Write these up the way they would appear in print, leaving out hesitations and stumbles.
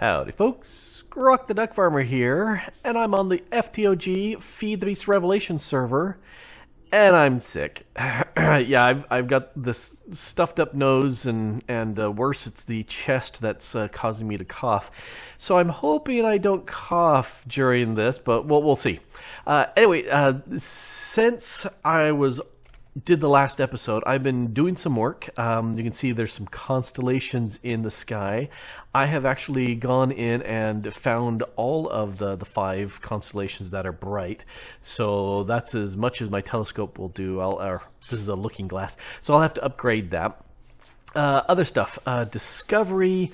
Howdy folks, Grok the DuckFarmer here, and I'm on the FTOG Feed the Beast Revelation server, and I'm sick. Yeah, I've got this stuffed up nose, and worse, it's the chest that's causing me to cough. So I'm hoping I don't cough during this, but we'll see. Anyway, since I did the last episode, I've been doing some work. You can see there's some constellations in the sky. I have actually gone in and found all of the 5 constellations that are bright. So that's as much as my telescope will do. This is a looking glass, so I'll have to upgrade that. Other stuff, discovery.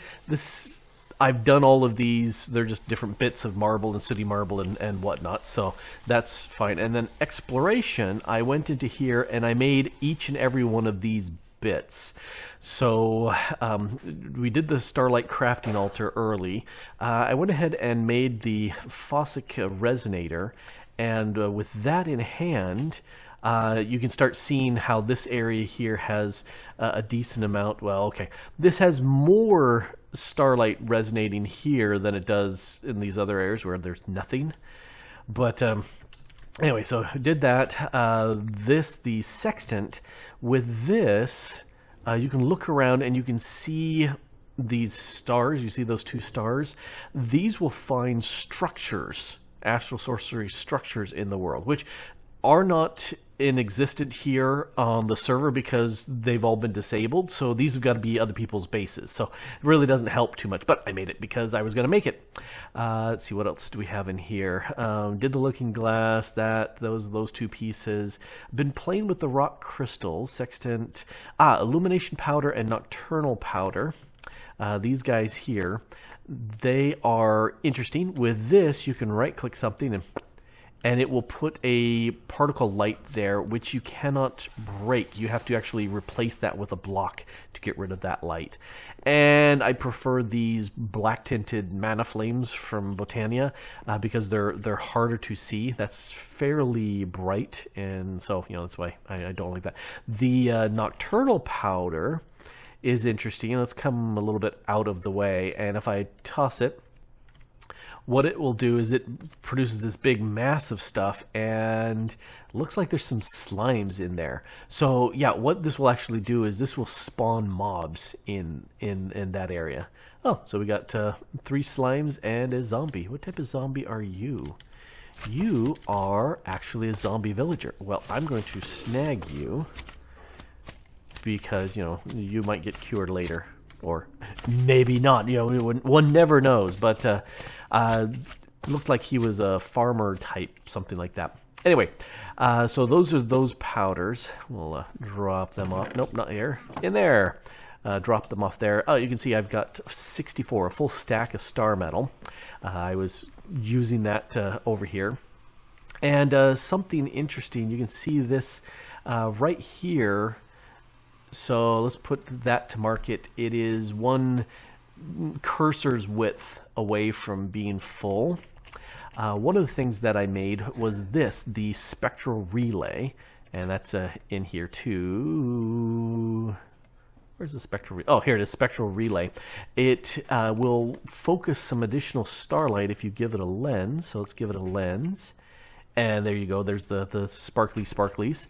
I've done all of these. They're just different bits of marble and sooty marble and whatnot, so that's fine. And then exploration, I went into here and I made each and every one of these bits. So we did the Starlight crafting altar early. I went ahead and made the Fossic resonator, and with that in hand, you can start seeing how this area here has a decent amount. Well, okay, this has more starlight resonating here than it does in these other areas where there's nothing. But anyway, so I did that. The sextant, with this, you can look around and you can see these stars. You see those 2 stars? These will find structures, Astral Sorcery structures in the world, which are not in existence here on the server because they've all been disabled. So these have got to be other people's bases. So it really doesn't help too much, but I made it because I was going to make it. Let's see, what else do we have in here? Did the looking glass, those 2 pieces. Been playing with the rock crystals, sextant, illumination powder and nocturnal powder. These guys here, they are interesting. With this, you can right click something and it will put a particle light there, which you cannot break. You have to actually replace that with a block to get rid of that light. And I prefer these black tinted mana flames from Botania because they're harder to see. That's fairly bright, and so that's why I don't like that. The nocturnal powder is interesting. Let's come a little bit out of the way, and if I toss it, what it will do is it produces this big mass of stuff, and looks like there's some slimes in there. So yeah, what this will actually do is this will spawn mobs in that area. Oh, so we got 3 slimes and a zombie. What type of zombie are you? You are actually a zombie villager. Well, I'm going to snag you because you might get cured later. Or maybe not, one never knows, but looked like he was a farmer type, something like that. Anyway, so those are those powders. We'll drop them off. Nope, not here. In there. Drop them off there. Oh, you can see I've got 64, a full stack of star metal. I was using that over here. And something interesting, you can see this right here. So let's put that to market. It is 1 cursor's width away from being full. One of the things that I made was the spectral relay, and that's in here too. Where's the spectral? Oh, here it is, spectral relay. It will focus some additional starlight if you give it a lens. So let's give it a lens, and there you go. There's the sparkly sparklies.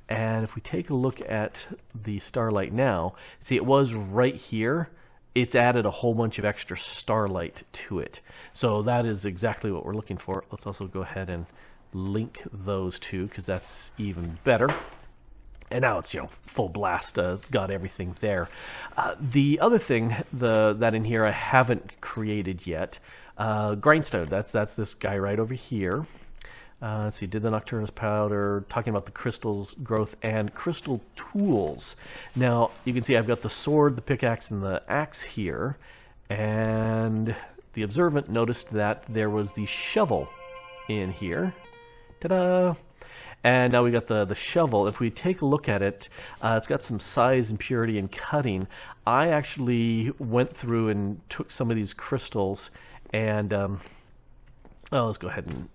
And if we take a look at the starlight now, see, it was right here. It's added a whole bunch of extra starlight to it. So that is exactly what we're looking for. Let's also go ahead and link those 2 because that's even better. And now it's full blast. It's got everything there. The other thing that in here I haven't created yet, grindstone. That's this guy right over here. Let's see, did the Nocturnus powder, talking about the crystals growth and crystal tools. Now, you can see I've got the sword, the pickaxe, and the axe here. And the observant noticed that there was the shovel in here. Ta-da! And now we got the shovel. If we take a look at it, it's got some size and purity and cutting. I actually went through and took some of these crystals and, let's go ahead and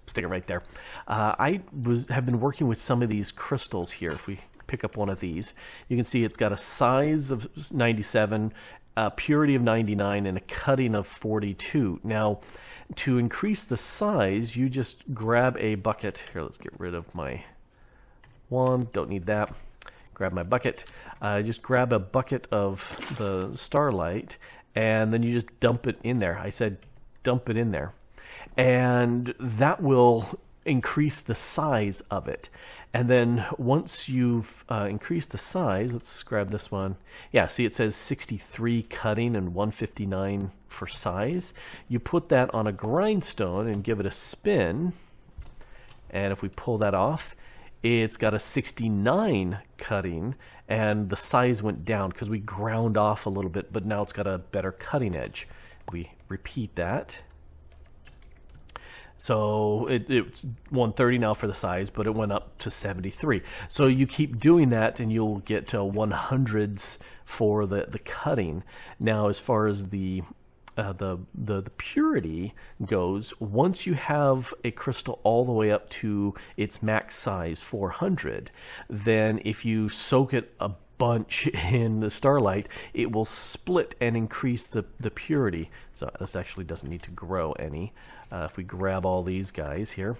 stick it right there. I have been working with some of these crystals here. If we pick up one of these, you can see it's got a size of 97 a purity of 99, and a cutting of 42. Now, to increase the size, you just grab a bucket. Here, let's get rid of my wand. Don't need that. Grab my bucket. Just grab a bucket of the starlight, and then you just dump it in there. I said dump it in there. And that will increase the size of it. And then once you've increased the size, let's grab this one. Yeah, see it says 63 cutting and 159 for size. You put that on a grindstone and give it a spin. And if we pull that off, it's got a 69 cutting, and the size went down because we ground off a little bit, but now it's got a better cutting edge. We repeat that. So it's 130 now for the size, but it went up to 73. So you keep doing that, and you'll get 100s for the cutting. Now, as far as the purity goes, once you have a crystal all the way up to its max size, 400, then if you soak it a bunch in the starlight, it will split and increase the purity. So this actually doesn't need to grow any. If we grab all these guys here,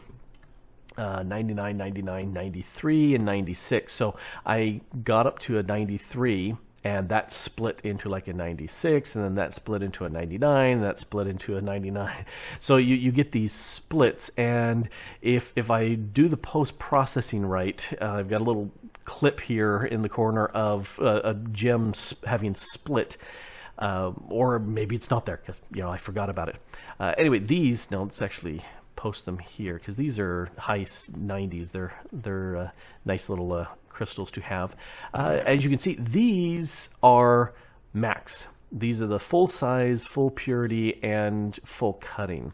99, 99, 93, and 96. So I got up to a 93, and that split into like a 96, and then that split into a 99, and that split into a 99. So you get these splits, and if I do the post-processing right, I've got a little clip here in the corner of a gem having split, or maybe it's not there because I forgot about it. Anyway, these, no, let's actually post them here because these are high 90s. They're nice little crystals to have. As you can see, these are max. These are the full size, full purity, and full cutting.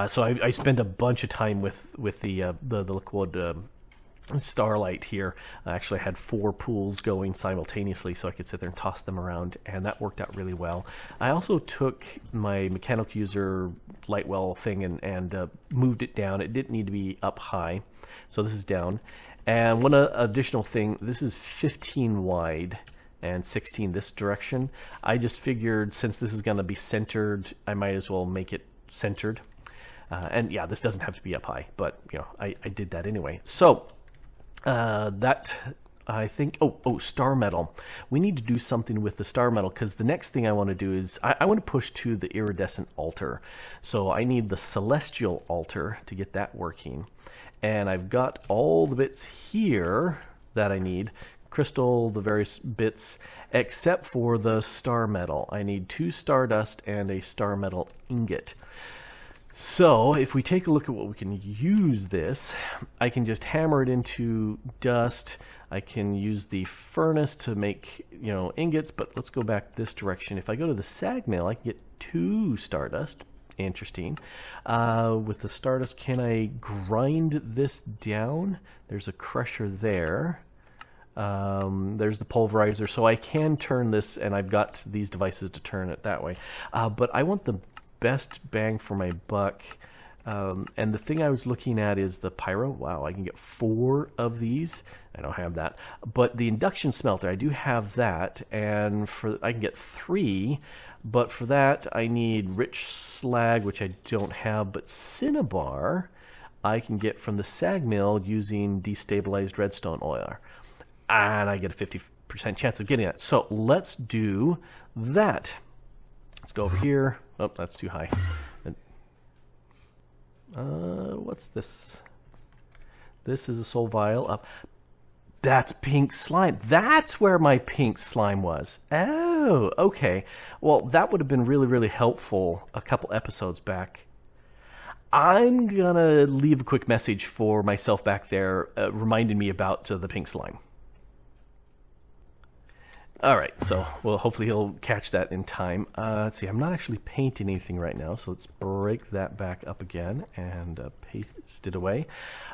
So I spend a bunch of time with the liquid starlight here. Actually, I had 4 pools going simultaneously, so I could sit there and toss them around, and that worked out really well. I also took my mechanical user light well thing and moved it down. It didn't need to be up high, so this is down. And one additional thing, this is 15 wide and 16 this direction. I just figured since this is going to be centered, I might as well make it centered. And yeah, this doesn't have to be up high, but I did that anyway. So that, I think, star metal. We need to do something with the star metal because the next thing I want to do is I want to push to the iridescent altar. So I need the celestial altar to get that working. And I've got all the bits here that I need, crystal, the various bits, except for the star metal. I need 2 stardust and a star metal ingot. So if we take a look at what we can use this, I can just hammer it into dust. I can use the furnace to make ingots, but let's go back this direction. If I go to the sag mill, I can get 2 stardust. Interesting. With the stardust, can I grind this down? There's a crusher there. There's the pulverizer, so I can turn this, and I've got these devices to turn it that way. But I want the best bang for my buck. And the thing I was looking at is the pyro. Wow, I can get 4 of these. I don't have that. But the induction smelter, I do have that, and I can get 3. But for that, I need rich slag, which I don't have, but cinnabar I can get from the sag mill using destabilized redstone oil. And I get a 50% chance of getting that. So let's do that. Let's go over here. Oh, that's too high. What's this? This is a soul vial. That's pink slime. That's where my pink slime was. Oh, okay. Well, that would have been really, really helpful a couple episodes back. I'm going to leave a quick message for myself back there reminding me about the pink slime. All right, so well, hopefully he'll catch that in time. Let's see, I'm not actually painting anything right now, so let's break that back up again and paste it away.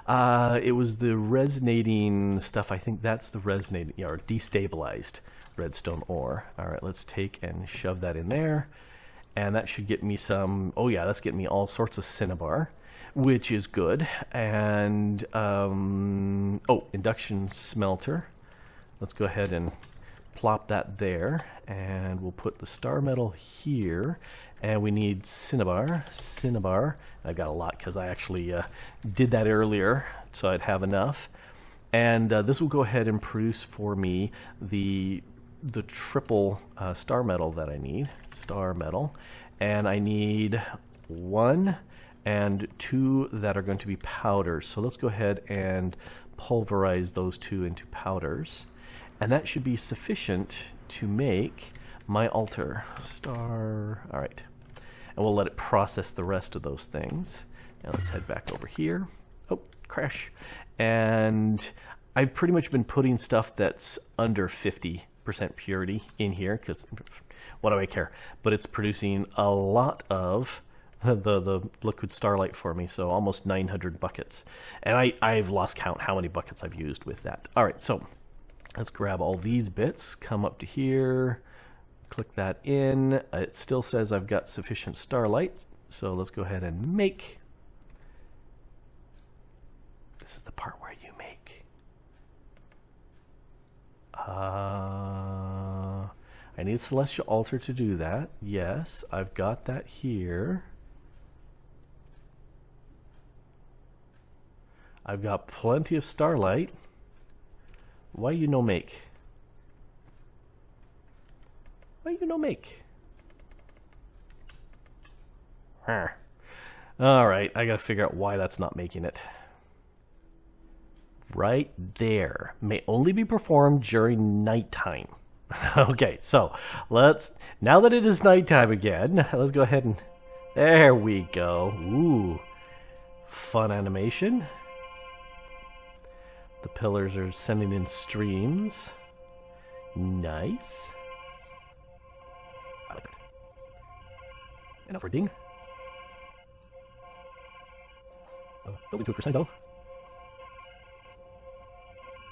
It was the resonating stuff. I think that's the resonating, or destabilized redstone ore. All right, let's take and shove that in there, and that should get me some. Oh yeah, that's getting me all sorts of cinnabar, which is good. And induction smelter. Let's go ahead and plop that there, and we'll put the star metal here, and we need cinnabar. I've got a lot because I actually did that earlier, so I'd have enough. And this will go ahead and produce for me the triple star metal that I need. Star metal. And I need 1 and 2 that are going to be powders. So let's go ahead and pulverize those 2 into powders. And that should be sufficient to make my altar. Star. All right. And we'll let it process the rest of those things. Now let's head back over here. Oh, crash. And I've pretty much been putting stuff that's under 50% purity in here, because what do I care? But it's producing a lot of the liquid starlight for me, so almost 900 buckets. And I've lost count how many buckets I've used with that. All right, so let's grab all these bits, come up to here, click that in. It still says I've got sufficient starlight, so let's go ahead and make. This is the part where you make. I need a celestial altar to do that. Yes, I've got that here. I've got plenty of starlight. Why you no make? Why you no make? Huh. All right, I gotta figure out why that's not making it. Right there. May only be performed during nighttime. Okay, so now that it is nighttime again, let's go ahead and, there we go. Ooh, fun animation. The pillars are sending in streams. Nice. I like that. And now for a ding. Building to a crescendo.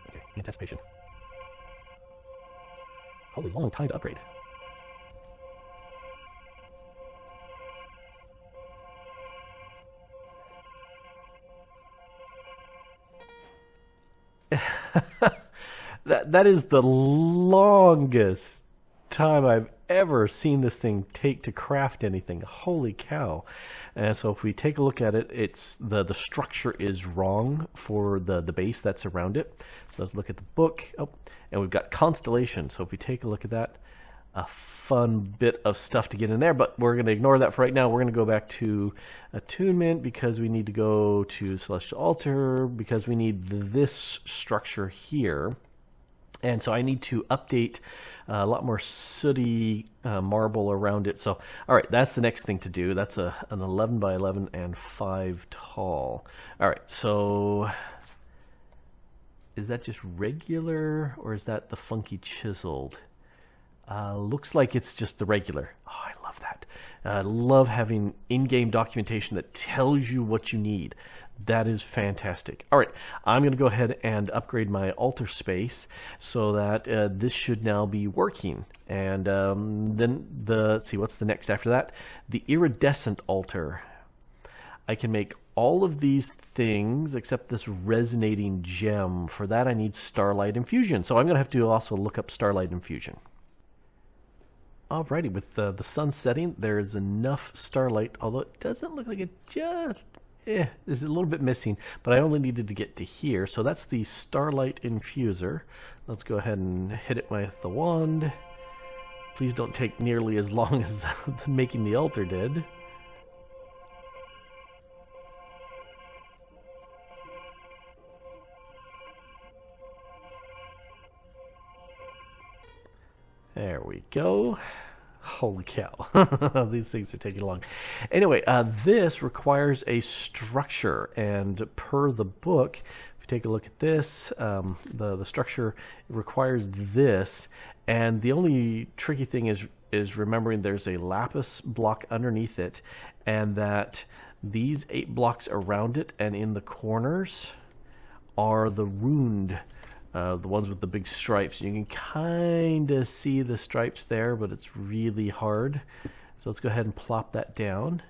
Okay, in anticipation. Holy long time to upgrade. That is the longest time I've ever seen this thing take to craft anything. Holy cow. And so if we take a look at it, it's the structure is wrong for the base that's around it. So let's look at the book. Oh, and we've got constellation. So if we take a look at that, a fun bit of stuff to get in there, but we're going to ignore that for right now. We're going to go back to attunement because we need to go to celestial altar because we need this structure here. And so I need to update a lot more sooty marble around it. So, all right, that's the next thing to do. That's an 11 by 11 and 5 tall. All right, so is that just regular or is that the funky chiseled? Looks like it's just the regular. Oh, I love that. I love having in-game documentation that tells you what you need. That is fantastic. All right, I'm going to go ahead and upgrade my altar space so that this should now be working. And then let's see, what's the next after that? The iridescent altar. I can make all of these things except this resonating gem. For that, I need starlight infusion. So I'm going to have to also look up starlight infusion. Alrighty, with the sun setting, there is enough starlight, although it doesn't look like it just... there's a little bit missing, but I only needed to get to here. So that's the starlight infuser. Let's go ahead and hit it with the wand. Please don't take nearly as long as making the altar did. There we go. Holy cow. These things are taking long. Anyway, this requires a structure, and per the book, if you take a look at this, the structure requires this, and the only tricky thing is remembering there's a lapis block underneath it, and that these 8 blocks around it and in the corners are the runed the ones with the big stripes. You can kind of see the stripes there, but it's really hard. So let's go ahead and plop that down.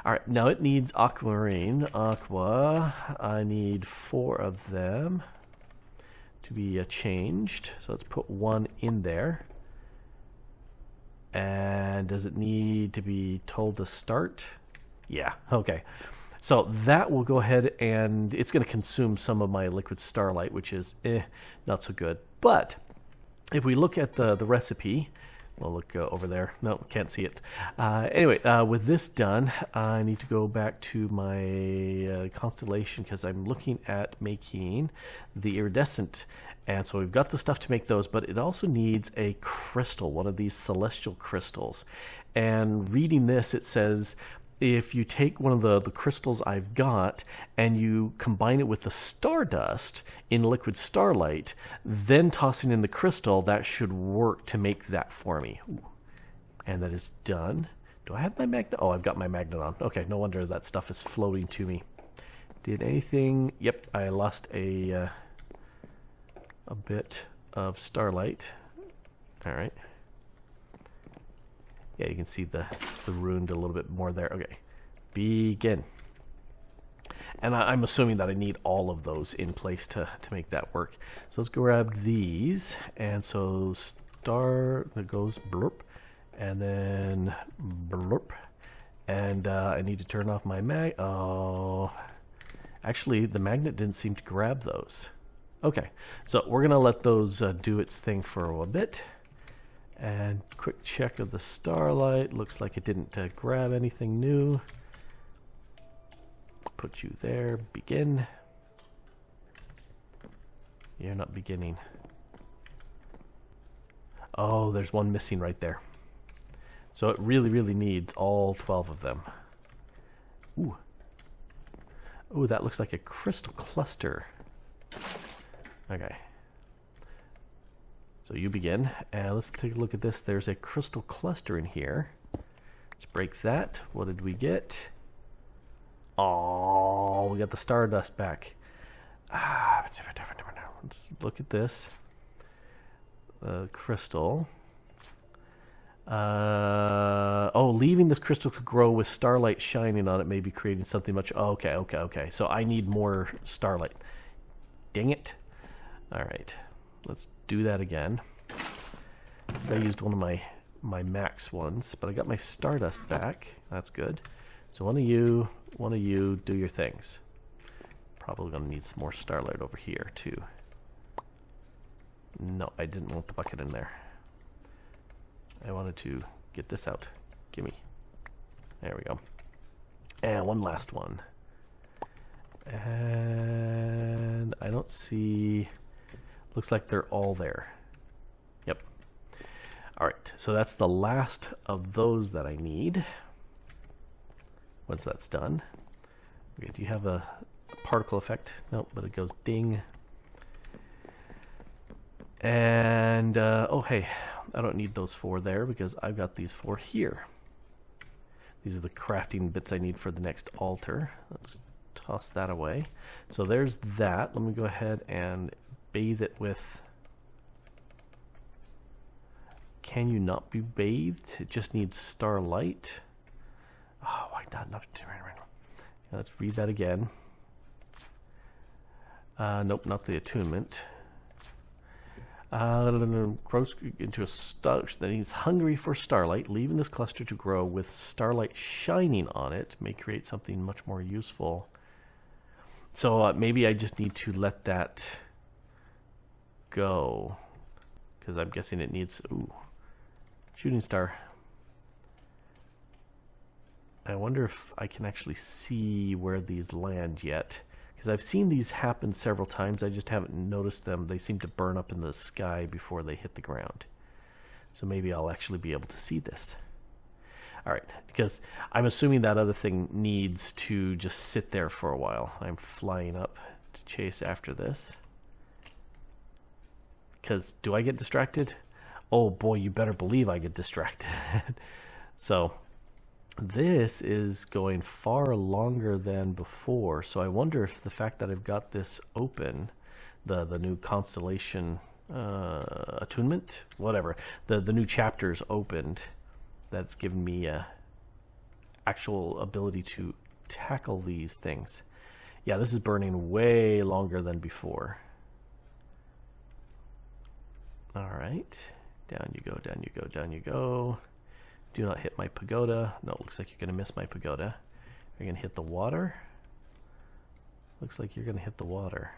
All right, now it needs aquamarine. Aqua, I need 4 of them. to be changed. So let's put 1 in there. And does it need to be told to start? Yeah, okay. So that will go ahead and it's going to consume some of my liquid starlight, which is not so good. But if we look at the recipe, we'll look over there. No, can't see it. Anyway, with this done, I need to go back to my constellation because I'm looking at making the iridescent. And so we've got the stuff to make those, but it also needs a crystal, one of these celestial crystals. And reading this, it says if you take one of the crystals I've got and you combine it with the stardust in liquid starlight, then tossing in the crystal, that should work to make that for me. Ooh. And that is done. Do I have my magnet? Oh, I've got my magnet on. Okay, no wonder that stuff is floating to me. Did anything? Yep, I lost a bit of starlight. All right. Yeah, you can see the ruined a little bit more there. Okay, begin. And I'm assuming that I need all of those in place to make that work. So let's grab these. And so it goes blurp, and then blurp. And I need to turn off my mag. Oh, actually, the magnet didn't seem to grab those. Okay, so we're going to let those do its thing for a bit. And quick check of the starlight. Looks like it didn't grab anything new. Put you there. Begin. You're not beginning. Oh, there's one missing right there. So it really, really needs all 12 of them. Ooh. Ooh, that looks like a crystal cluster. Okay. So you begin, and let's take a look at this. There's a crystal cluster in here. Let's break that. What did we get? Oh, we got the stardust back. Let's look at this. Crystal. Oh, leaving this crystal to grow with starlight shining on it may be creating something much. Oh, okay. So I need more starlight. Dang it. All right. Let's do that again. So I used one of my max ones, but I got my stardust back. That's good. So one of you do your things. Probably gonna need some more starlight over here too. No, I didn't want the bucket in there. I wanted to get this out. Gimme. There we go. And one last one. And I don't see... Looks like they're all there. Yep. All right, so that's the last of those that I need. Once that's done, okay, do you have a particle effect? Nope, but it goes ding. And oh hey, I don't need those 4 there because I've got these 4 here. These are the crafting bits I need for the next altar. Let's toss that away. So there's that. Let me go ahead and bathe it with... Can you not be bathed? It just needs starlight. Oh, why not? Let's read that again. Nope, not the attunement. Grows into a star that he's hungry for starlight. Leaving this cluster to grow with starlight shining on it may create something much more useful. So maybe I just need to let that go, because I'm guessing it needs... Ooh, shooting star. I wonder if I can actually see where these land yet, because I've seen these happen several times. I just haven't noticed them. They seem to burn up in the sky before they hit the ground. So maybe I'll actually be able to see this. All right, because I'm assuming that other thing needs to just sit there for a while. I'm flying up to chase after this. Because do I get distracted? Oh boy, you better believe I get distracted. So this is going far longer than before. So I wonder if the fact that I've got this open, the new constellation attunement, whatever, the new chapters opened, that's given me actual ability to tackle these things. Yeah, this is burning way longer than before. All right. Down you go, down you go, down you go. Do not hit my pagoda. No, it looks like you're going to miss my pagoda. You're going to hit the water. Looks like you're going to hit the water.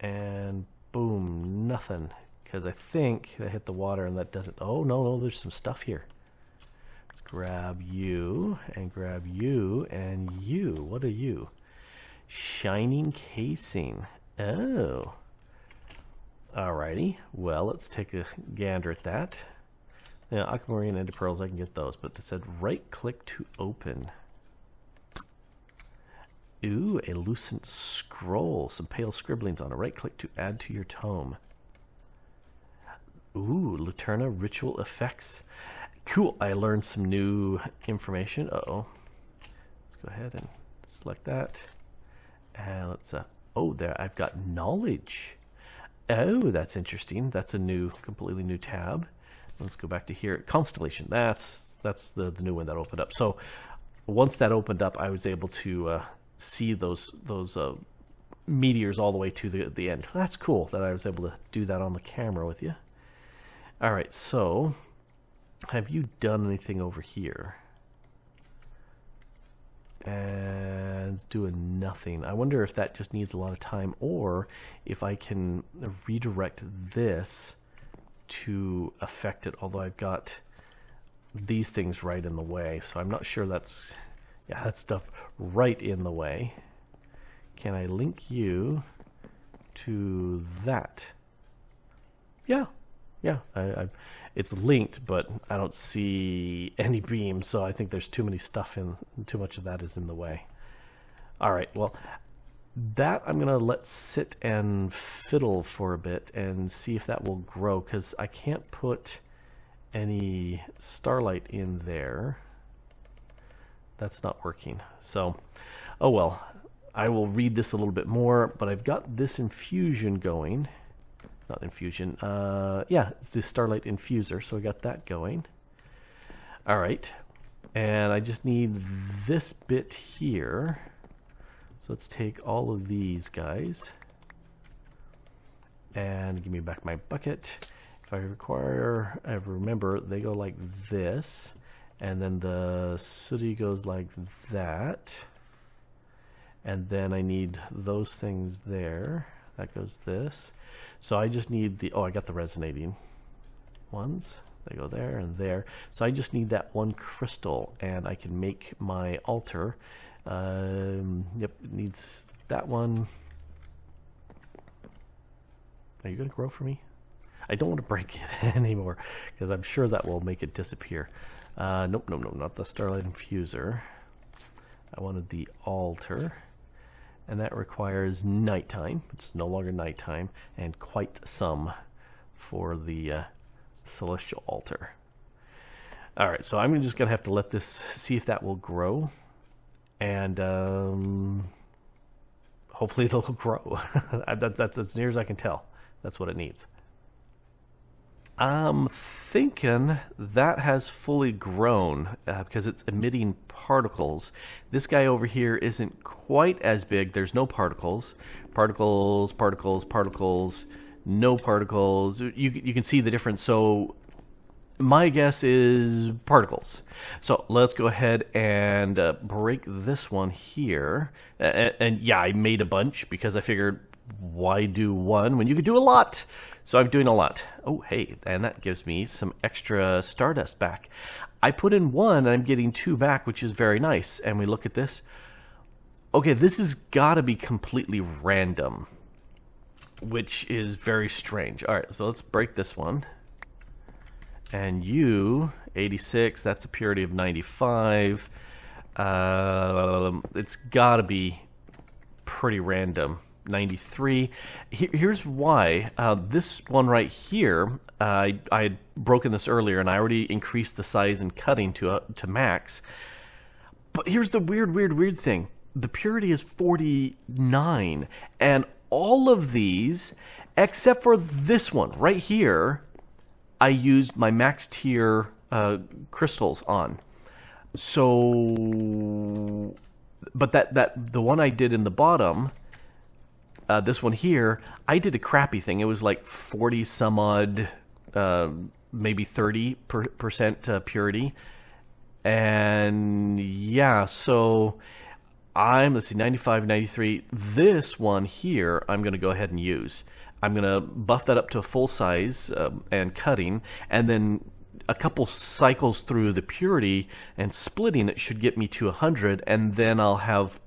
And boom, nothing. Because I think I hit the water and that doesn't... Oh, no, there's some stuff here. Let's grab you and grab you and you. What are you? Shining casing. Oh. Alrighty. Well, let's take a gander at that. Now, aquamarine and pearls, I can get those, but it said right-click to open. Ooh, a lucent scroll. Some pale scribblings on it. Right-click to add to your tome. Ooh, Luterna ritual effects. Cool. I learned some new information. Uh-oh. Let's go ahead and select that. And let's, oh, there, I've got knowledge. Oh, that's interesting. That's a new, completely new tab. Let's go back to here. Constellation. That's the new one that opened up. So once that opened up, I was able to see those meteors all the way to the end. That's cool that I was able to do that on the camera with you. All right, so have you done anything over here? And doing nothing. I wonder if that just needs a lot of time, or if I can redirect this to affect it, although I've got these things right in the way, so I'm not sure that's... Yeah, that stuff right in the way. Can I link you to that? Yeah, it's linked, but I don't see any beams, so I think there's too many stuff in, too much of that is in the way. All right, well, that I'm gonna let sit and fiddle for a bit and see if that will grow, because I can't put any starlight in there. That's not working. So, oh well, I will read this a little bit more, but I've got this infusion going. Not infusion, yeah, it's the Starlight Infuser, so I got that going. All right, and I just need this bit here. So let's take all of these guys and give me back my bucket. If I require, I remember they go like this, and then the sooty goes like that, and then I need those things there. That goes this. So I just need the, oh, I got the resonating ones. They go there and there. So I just need that one crystal, and I can make my altar. Yep, it needs that one. Are you going to grow for me? I don't want to break it anymore, because I'm sure that will make it disappear. Nope, not the Starlight Infuser. I wanted the altar. And that requires nighttime. It's no longer nighttime, and quite some for the celestial altar. All right, so I'm just gonna have to let this, see if that will grow, and hopefully it'll grow. That's as near as I can tell. That's what it needs. I'm thinking that has fully grown because it's emitting particles. This guy over here isn't quite as big. There's no particles. Particles, no particles. You can see the difference. So my guess is particles. So let's go ahead and break this one here. And yeah, I made a bunch because I figured, why do one when you could do a lot? So I'm doing a lot. Oh, hey, and that gives me some extra stardust back. I put in one, and I'm getting two back, which is very nice. And we look at this. Okay, this has got to be completely random, which is very strange. All right, so let's break this one. And you, 86, that's a purity of 95. It's got to be pretty random. 93. Here's why. This one right here, I had broken this earlier, and I already increased the size and cutting to max. But here's the weird thing. The purity is 49, and all of these, except for this one right here, I used my max tier crystals on. So, but the one I did in the bottom, this one here, I did a crappy thing. It was like 40 some odd, maybe 30% purity. And yeah, so let's see, 95, 93. This one here, I'm going to go ahead and use. I'm going to buff that up to full size and cutting, and then a couple cycles through the purity and splitting it should get me to 100, and then I'll have,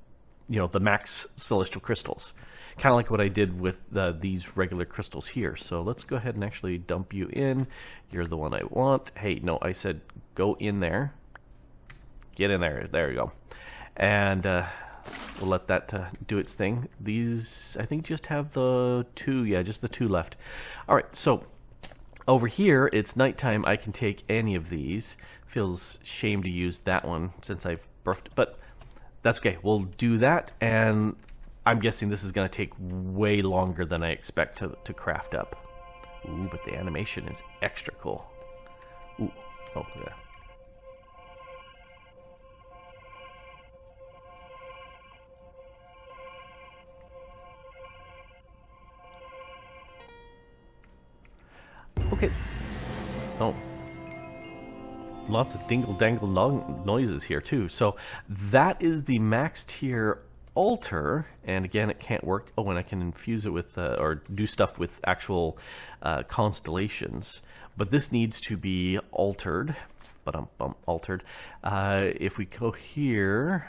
the max celestial crystals. Kind of like what I did with these regular crystals here. So let's go ahead and actually dump you in. You're the one I want. Hey, no, I said go in there. Get in there. There you go. And we'll let that do its thing. These, I think, just have the 2. Yeah, just the 2 left. All right, so over here, it's nighttime. I can take any of these. Feels shame to use that one since I've buffed it, but that's okay. We'll do that, and I'm guessing this is going to take way longer than I expect to craft up. Ooh, but the animation is extra cool. Ooh, oh, yeah. Okay. Oh. Lots of dingle-dangle noises here, too. So that is the max tier altar. And again, it can't work. Oh, and I can infuse it with, or do stuff with actual constellations. But this needs to be altered. Altered. If we go here,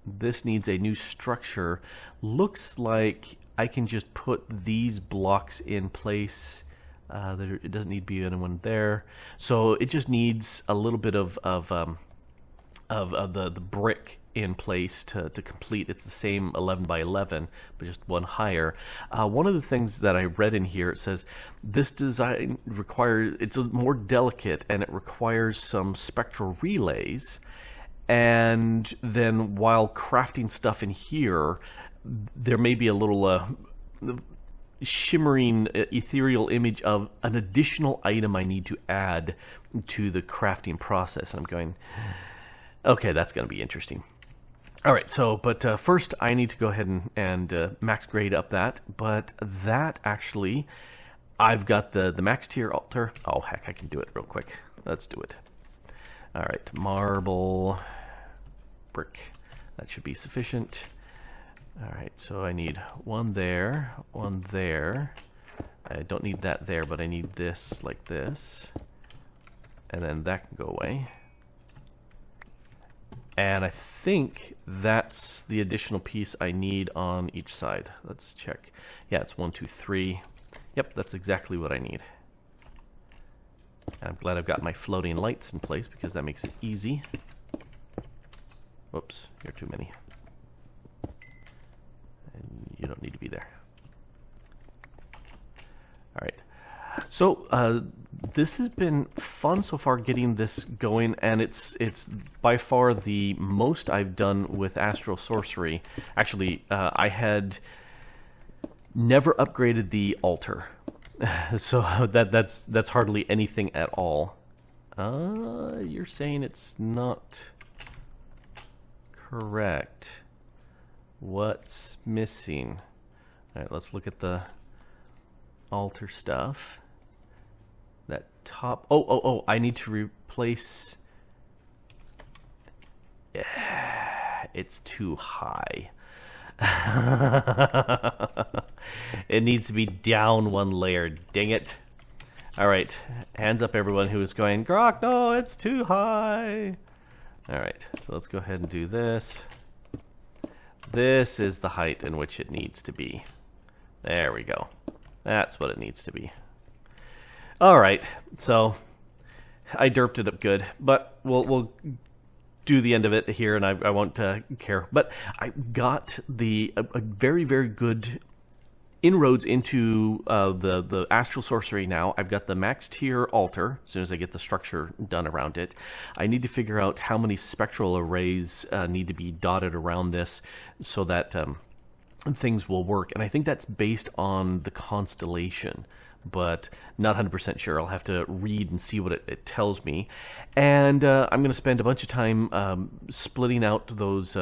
this needs a new structure. Looks like I can just put these blocks in place. It doesn't need to be anyone there, so it just needs a little bit of the brick in place to complete. It's the same 11 by 11, but just one higher. One of the things that I read in here, it says this design it's more delicate and it requires some spectral relays. And then while crafting stuff in here, there may be a little shimmering ethereal image of an additional item I need to add to the crafting process. And I'm going, okay, that's going to be interesting. All right, so, but first I need to go ahead and max grade up that. But that actually, I've got the max tier altar. Oh, heck, I can do it real quick. Let's do it. All right, marble, brick. That should be sufficient. All right, so I need one there, one there. I don't need that there, but I need this like this. And then that can go away. And I think that's the additional piece I need on each side. Let's check. Yeah, it's 1, 2, 3. Yep, that's exactly what I need. And I'm glad I've got my floating lights in place because that makes it easy. Whoops, you're too many. You don't need to be there. All right. So this has been fun so far getting this going, and it's by far the most I've done with Astral Sorcery. Actually, I had never upgraded the altar, so that's hardly anything at all. You're saying it's not correct. What's missing? All right, let's look at the altar stuff. That top. Oh! I need to replace. It's too high. It needs to be down one layer. Dang it! All right, hands up, everyone who is going. Grok, no, it's too high. All right, so let's go ahead and do this. This is the height in which it needs to be. There we go. That's what it needs to be. All right, so I derped it up good, but we'll do the end of it here, and I won't care. But I got a very, very good inroads into the Astral Sorcery now. I've got the max tier altar as soon as I get the structure done around it. I need to figure out how many spectral arrays need to be dotted around this so that things will work. And I think that's based on the constellation, but not 100% sure. I'll have to read and see what it tells me. And I'm going to spend a bunch of time splitting out those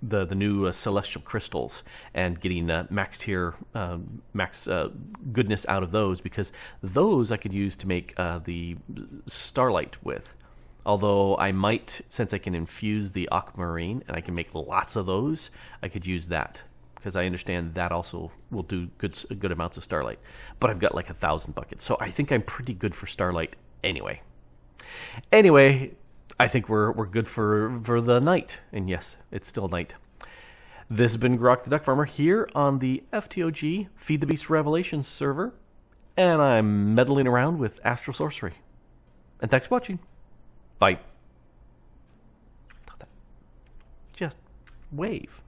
the new celestial crystals and getting max tier, max goodness out of those, because those I could use to make the starlight with. Although I might, since I can infuse the aquamarine and I can make lots of those, I could use that, because I understand that also will do good amounts of starlight. But I've got like 1,000 buckets, so I think I'm pretty good for starlight anyway. Anyway, I think we're good for the night. And yes, it's still night. This has been Grok the Duck Farmer here on the FTOG Feed the Beast Revelations server. And I'm meddling around with Astral Sorcery. And thanks for watching. Bye. Just wave.